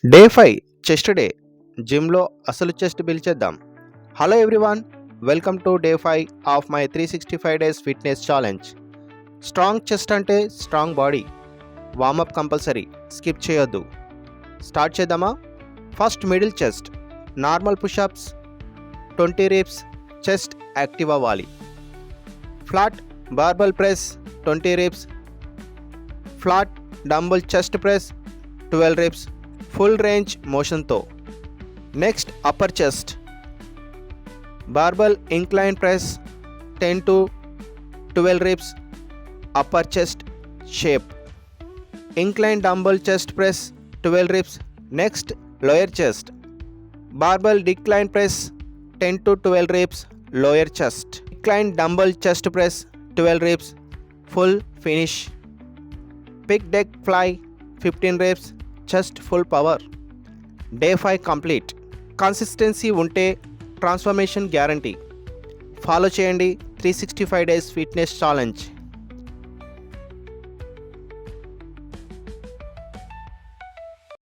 Day 5 chest day జిమ్లో అసలు chest build చేద్దాం. Hello everyone, welcome to day 5 of my 365 days fitness challenge. Strong chest అంటే strong body. Warm up compulsory, skip చేయొద్దు. Start చేద్దామా? First middle chest, normal push ups 20 reps. Chest active అవ్వాలి. Flat barbell press 20 reps. Flat dumbbell chest press 12 reps. Full range మోషన్తో. Next upper chest, barbell incline press 10 to 12 reps. Upper chest shape. Incline dumbbell chest press 12 reps. Next lower chest, barbell decline press 10 to 12 reps. Lower chest. Decline dumbbell chest press 12 reps. Full finish. Pec deck fly 15 reps. Chest full power. Day 5 complete. Consistency ఉంటే transformation guarantee. Follow చేయండి 365 days fitness challenge.